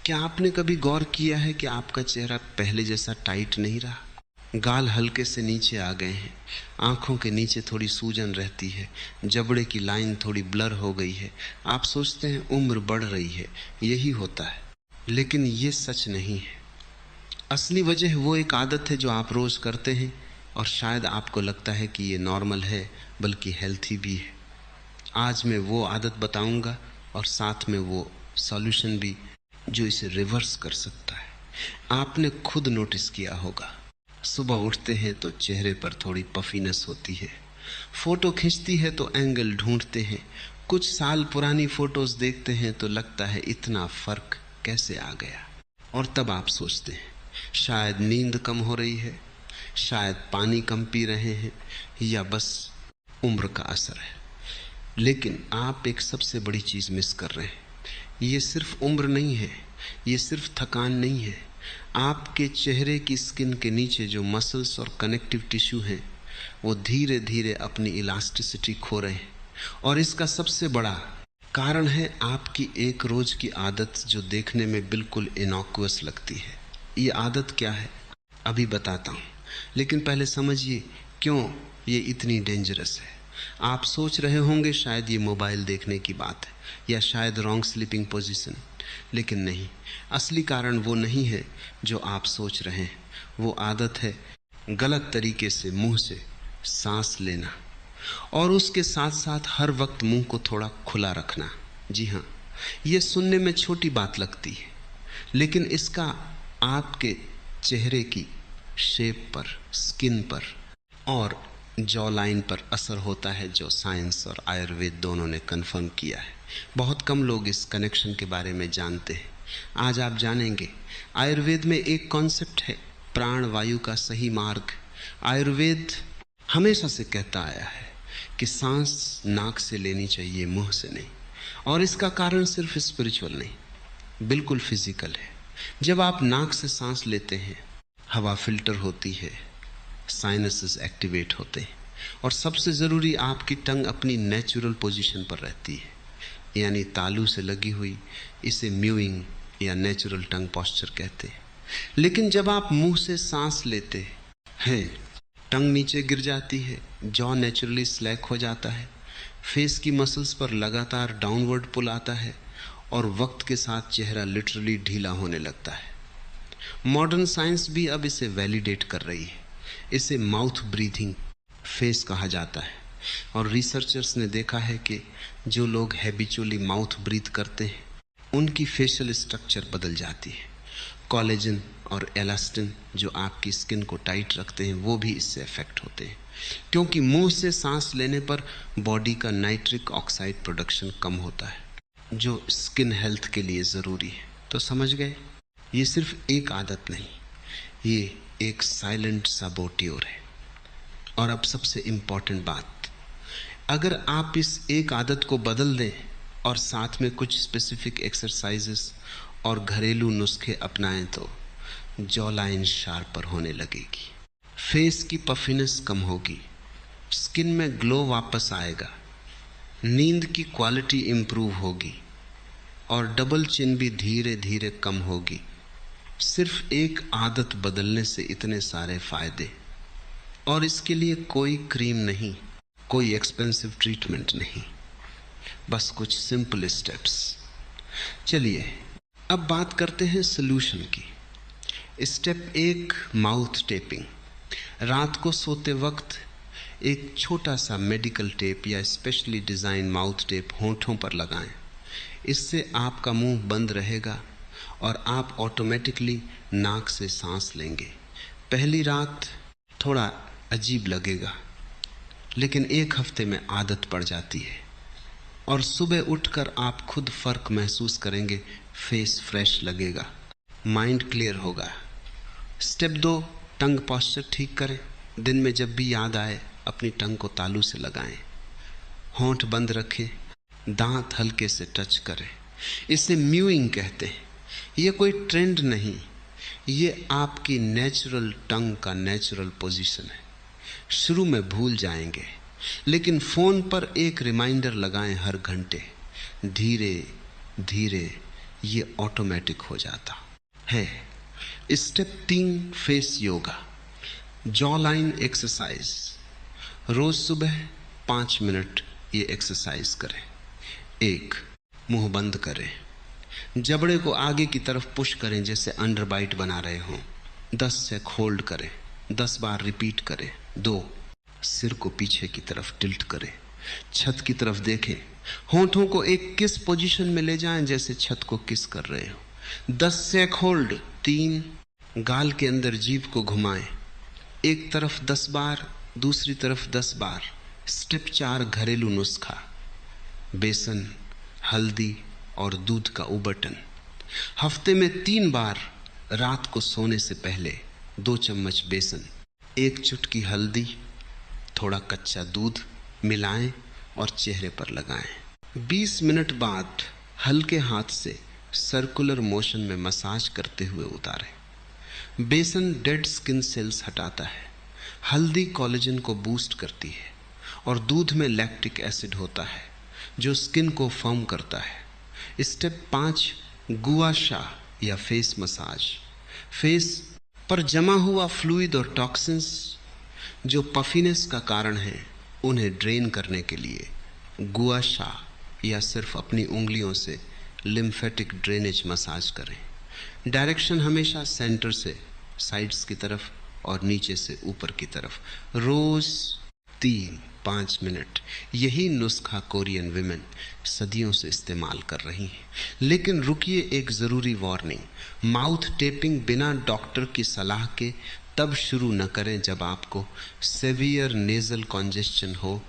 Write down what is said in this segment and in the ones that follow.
क्या आपने कभी गौर किया है कि आपका चेहरा पहले जैसा टाइट नहीं रहा? गाल हल्के से नीचे आ गए हैं, आंखों के नीचे थोड़ी सूजन रहती है, जबड़े की लाइन थोड़ी ब्लर हो गई है। आप सोचते हैं उम्र बढ़ रही है, यही होता है, लेकिन ये सच नहीं है। असली वजह वो एक आदत है जो आप रोज करते हैं और शायद आपको लगता है कि ये नॉर्मल है, बल्कि हेल्थी भी है। आज मैं वो आदत बताऊंगा और साथ में वो सॉल्यूशन भी जो इसे रिवर्स कर सकता है। आपने खुद नोटिस किया होगा, सुबह उठते हैं तो चेहरे पर थोड़ी पफीनेस होती है, फोटो खींचती है तो एंगल ढूंढते हैं, कुछ साल पुरानी फोटोज देखते हैं तो लगता है इतना फर्क कैसे आ गया। और तब आप सोचते हैं शायद नींद कम हो रही है, शायद पानी कम पी रहे हैं, या बस उम्र का असर है। लेकिन आप एक सबसे बड़ी चीज मिस कर रहे हैं। ये सिर्फ उम्र नहीं है, ये सिर्फ थकान नहीं है। आपके चेहरे की स्किन के नीचे जो मसल्स और कनेक्टिव टिश्यू हैं, वो धीरे धीरे अपनी इलास्टिसिटी खो रहे हैं। और इसका सबसे बड़ा कारण है आपकी एक रोज की आदत जो देखने में बिल्कुल इनॉक्यूअस लगती है। ये आदत क्या है अभी बताता हूँ, लेकिन पहले समझिए क्यों ये इतनी डेंजरस है। आप सोच रहे होंगे शायद ये मोबाइल देखने की बात है, या शायद रॉन्ग स्लीपिंग पोजीशन, लेकिन नहीं। असली कारण वो नहीं है जो आप सोच रहे हैं। वो आदत है गलत तरीके से मुंह से सांस लेना, और उसके साथ साथ हर वक्त मुंह को थोड़ा खुला रखना। जी हाँ, ये सुनने में छोटी बात लगती है, लेकिन इसका आपके चेहरे की शेप पर, स्किन पर और जॉ लाइन पर असर होता है, जो साइंस और आयुर्वेद दोनों ने कंफर्म किया है। बहुत कम लोग इस कनेक्शन के बारे में जानते हैं। आज आप जानेंगे। आयुर्वेद में एक कॉन्सेप्ट है, प्राण वायु का सही मार्ग। आयुर्वेद हमेशा से कहता आया है कि सांस नाक से लेनी चाहिए, मुंह से नहीं। और इसका कारण सिर्फ स्पिरिचुअल नहीं, बिल्कुल फिजिकल है। जब आप नाक से सांस लेते हैं, हवा फिल्टर होती है, साइनसेस एक्टिवेट होते हैं, और सबसे ज़रूरी आपकी टंग अपनी नेचुरल पोजीशन पर रहती है, यानी तालू से लगी हुई। इसे म्यूइंग या नेचुरल टंग पॉस्चर कहते हैं। लेकिन जब आप मुंह से सांस लेते हैं, टंग नीचे गिर जाती है, जॉ नेचुरली स्लैक हो जाता है, फेस की मसल्स पर लगातार डाउनवर्ड पुल आता है, और वक्त के साथ चेहरा लिटरली ढीला होने लगता है। मॉडर्न साइंस भी अब इसे वैलिडेट कर रही है। इसे माउथ ब्रीथिंग फेस कहा जाता है, और रिसर्चर्स ने देखा है कि जो लोग हैबिचुअली माउथ ब्रीथ करते हैं, उनकी फेशियल स्ट्रक्चर बदल जाती है। कोलेजन और एलास्टिन जो आपकी स्किन को टाइट रखते हैं, वो भी इससे अफेक्ट होते हैं, क्योंकि मुंह से सांस लेने पर बॉडी का नाइट्रिक ऑक्साइड प्रोडक्शन कम होता है, जो स्किन हेल्थ के लिए ज़रूरी है। तो समझ गए, ये सिर्फ एक आदत नहीं, ये एक साइलेंट सबोट्योर है। और अब सबसे इम्पॉर्टेंट बात, अगर आप इस एक आदत को बदल दें और साथ में कुछ स्पेसिफिक एक्सरसाइजेस और घरेलू नुस्खे अपनाएं, तो जॉ लाइन शार्पर होने लगेगी, फेस की पफिनेस कम होगी, स्किन में ग्लो वापस आएगा, नींद की क्वालिटी इंप्रूव होगी, और डबल चिन भी धीरे धीरे कम होगी। सिर्फ एक आदत बदलने से इतने सारे फायदे, और इसके लिए कोई क्रीम नहीं, कोई एक्सपेंसिव ट्रीटमेंट नहीं, बस कुछ सिंपल स्टेप्स। चलिए अब बात करते हैं सॉल्यूशन की। Step 1, mouth taping. रात को सोते वक्त एक छोटा सा मेडिकल टेप या स्पेशली डिज़ाइन माउथ टेप होंठों पर लगाएं। इससे आपका मुंह बंद रहेगा और आप ऑटोमेटिकली नाक से सांस लेंगे। पहली रात थोड़ा अजीब लगेगा, लेकिन एक हफ्ते में आदत पड़ जाती है, और सुबह उठकर आप खुद फर्क महसूस करेंगे। फेस फ्रेश लगेगा, माइंड क्लियर होगा। स्टेप 2, टंग पॉस्चर ठीक करें। दिन में जब भी याद आए, अपनी टंग को तालू से लगाएं, होंठ बंद रखें, दांत हल्के से टच करें। इसे म्यूइंग कहते हैं। ये कोई ट्रेंड नहीं, ये आपकी नेचुरल टंग का नेचुरल पोजीशन है। शुरू में भूल जाएंगे, लेकिन फोन पर एक रिमाइंडर लगाएं हर घंटे। धीरे धीरे ये ऑटोमेटिक हो जाता है। Step 3, face yoga, jawline exercise. रोज सुबह 5 मिनट ये एक्सरसाइज करें। 1, मुंह बंद करें, जबड़े को आगे की तरफ पुश करें जैसे अंडरबाइट बना रहे हों। 10 से होल्ड करें, 10 बार रिपीट करें। 2, सिर को पीछे की तरफ टिल्ट करें, छत की तरफ देखें, होंठों को एक किस पोजीशन में ले जाएं जैसे छत को किस कर रहे हो। 10 से होल्ड। 3, गाल के अंदर जीभ को घुमाएं, एक तरफ 10 बार, दूसरी तरफ 10 बार। स्टेप 4, घरेलू नुस्खा, बेसन, हल्दी और दूध का उबटन। हफ्ते में 3 बार रात को सोने से पहले 2 चम्मच बेसन, 1 चुटकी हल्दी, थोड़ा कच्चा दूध मिलाएं और चेहरे पर लगाएं। 20 मिनट बाद हल्के हाथ से सर्कुलर मोशन में मसाज करते हुए उतारें। बेसन डेड स्किन सेल्स हटाता है, हल्दी कोलेजन को बूस्ट करती है और दूध में लैक्टिक एसिड होता है जो स्किन को फर्म करता है। स्टेप 5, गुआ शा या फेस मसाज। फेस पर जमा हुआ फ्लूइड और टॉक्सिन्स जो पफीनेस का कारण है उन्हें ड्रेन करने के लिए गुआ शा या सिर्फ अपनी उंगलियों से लिम्फेटिक ड्रेनेज मसाज करें। डायरेक्शन हमेशा सेंटर से साइड्स की तरफ और नीचे से ऊपर की तरफ। रोज 3-5 मिनट। यही नुस्खा कोरियन विमेन सदियों से इस्तेमाल कर रही हैं। लेकिन रुकिए, एक ज़रूरी वार्निंग, माउथ टेपिंग बिना डॉक्टर की सलाह के तब शुरू न करें जब आपको सेवियर नेजल कॉन्जेस्शन हो,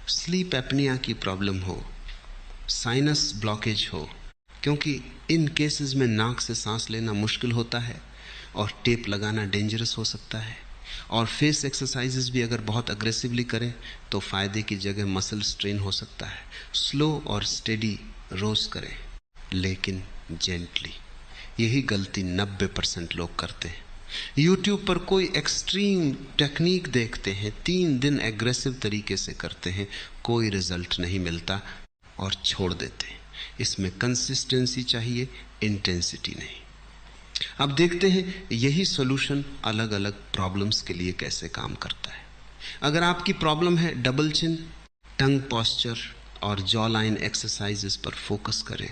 स्लीप एपनिया की प्रॉब्लम हो, साइनस ब्लॉकेज हो, क्योंकि इन केसेस में नाक से सांस लेना मुश्किल होता है और टेप लगाना डेंजरस हो सकता है। और फेस एक्सरसाइजेस भी अगर बहुत अग्रेसिवली करें तो फ़ायदे की जगह मसल स्ट्रेन हो सकता है। स्लो और स्टेडी रोज करें, लेकिन जेंटली। यही गलती 90% लोग करते हैं। यूट्यूब पर कोई एक्सट्रीम टेक्निक देखते हैं, 3 दिन एग्रेसिव तरीके से करते हैं, कोई रिजल्ट नहीं मिलता और छोड़ देते हैं। इसमें कंसिस्टेंसी चाहिए, इंटेंसिटी नहीं। अब देखते हैं यही सॉल्यूशन अलग अलग प्रॉब्लम्स के लिए कैसे काम करता है। अगर आपकी प्रॉब्लम है डबल चिन, टंग पॉस्चर और जॉ लाइन एक्सरसाइजेस पर फोकस करें।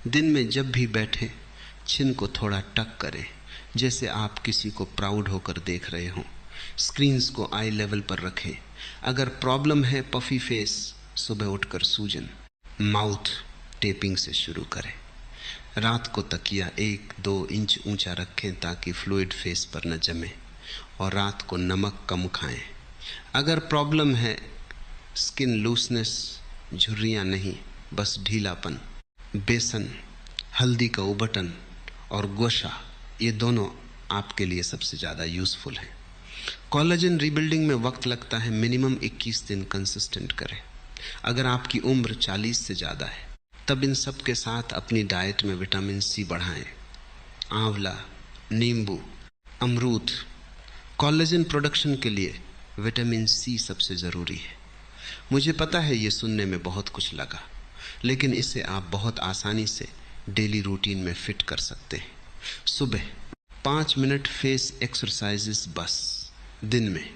दिन में जब भी बैठें चिन को थोड़ा टक करें जैसे आप किसी को प्राउड होकर देख रहे हों। स्क्रीन्स को आई लेवल पर रखें। अगर प्रॉब्लम है पफी फेस, सुबह उठकर सूजन, माउथ टेपिंग से शुरू करें। रात को तकिया 1-2 इंच ऊंचा रखें ताकि फ्लूइड फेस पर न जमे, और रात को नमक कम खाएं। अगर प्रॉब्लम है स्किन लूसनेस, झुर्रियाँ नहीं, बस ढीलापन, बेसन, हल्दी का उबटन और गोशा, ये दोनों आपके लिए सबसे ज़्यादा यूज़फुल हैं। कोलेजन रीबिल्डिंग में वक्त लगता है, मिनिमम 21 दिन कंसिस्टेंट करें। अगर आपकी उम्र 40 से ज़्यादा है तब इन सब के साथ अपनी डाइट में विटामिन सी बढ़ाएं। आंवला, नींबू, अमरूद। कोलेजन प्रोडक्शन के लिए विटामिन सी सबसे ज़रूरी है। मुझे पता है ये सुनने में बहुत कुछ लगा, लेकिन इसे आप बहुत आसानी से डेली रूटीन में फिट कर सकते हैं। सुबह 5 मिनट फेस एक्सरसाइजेस बस। दिन में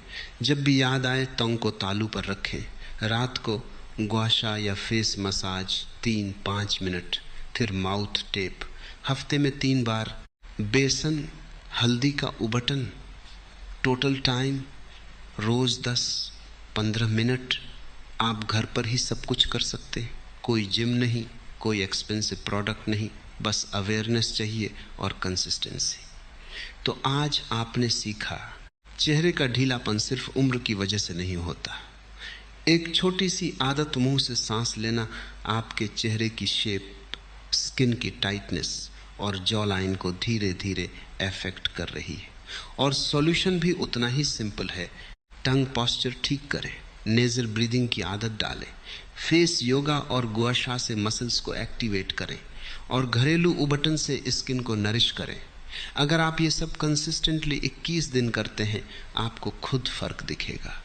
जब भी याद आए टंग को तालू पर रखें। रात को ग्वाशा या फेस मसाज 3-5 मिनट, फिर माउथ टेप। हफ्ते में 3 बार बेसन, हल्दी का उबटन। टोटल टाइम रोज 10-15 मिनट। आप घर पर ही सब कुछ कर सकते हैं। कोई जिम नहीं, कोई एक्सपेंसिव प्रोडक्ट नहीं, बस अवेयरनेस चाहिए और कंसिस्टेंसी। तो आज आपने सीखा, चेहरे का ढीलापन सिर्फ उम्र की वजह से नहीं होता। एक छोटी सी आदत, मुंह से सांस लेना, आपके चेहरे की शेप, स्किन की टाइटनेस और जॉ लाइन को धीरे धीरे अफेक्ट कर रही है। और सॉल्यूशन भी उतना ही सिंपल है। टंग पॉस्चर ठीक करें, नेजल ब्रीदिंग की आदत डालें, फेस योगा और गुआशा से मसल्स को एक्टिवेट करें और घरेलू उबटन से स्किन को नरिश करें। अगर आप ये सब कंसिस्टेंटली 21 दिन करते हैं, आपको खुद फर्क दिखेगा।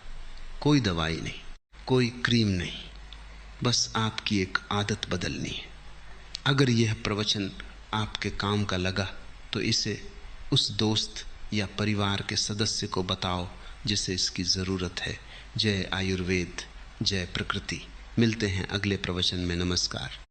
कोई दवाई नहीं, कोई क्रीम नहीं, बस आपकी एक आदत बदलनी है। अगर यह प्रवचन आपके काम का लगा तो इसे उस दोस्त या परिवार के सदस्य को बताओ जिसे इसकी ज़रूरत है। जय आयुर्वेद, जय प्रकृति। मिलते हैं अगले प्रवचन में। नमस्कार।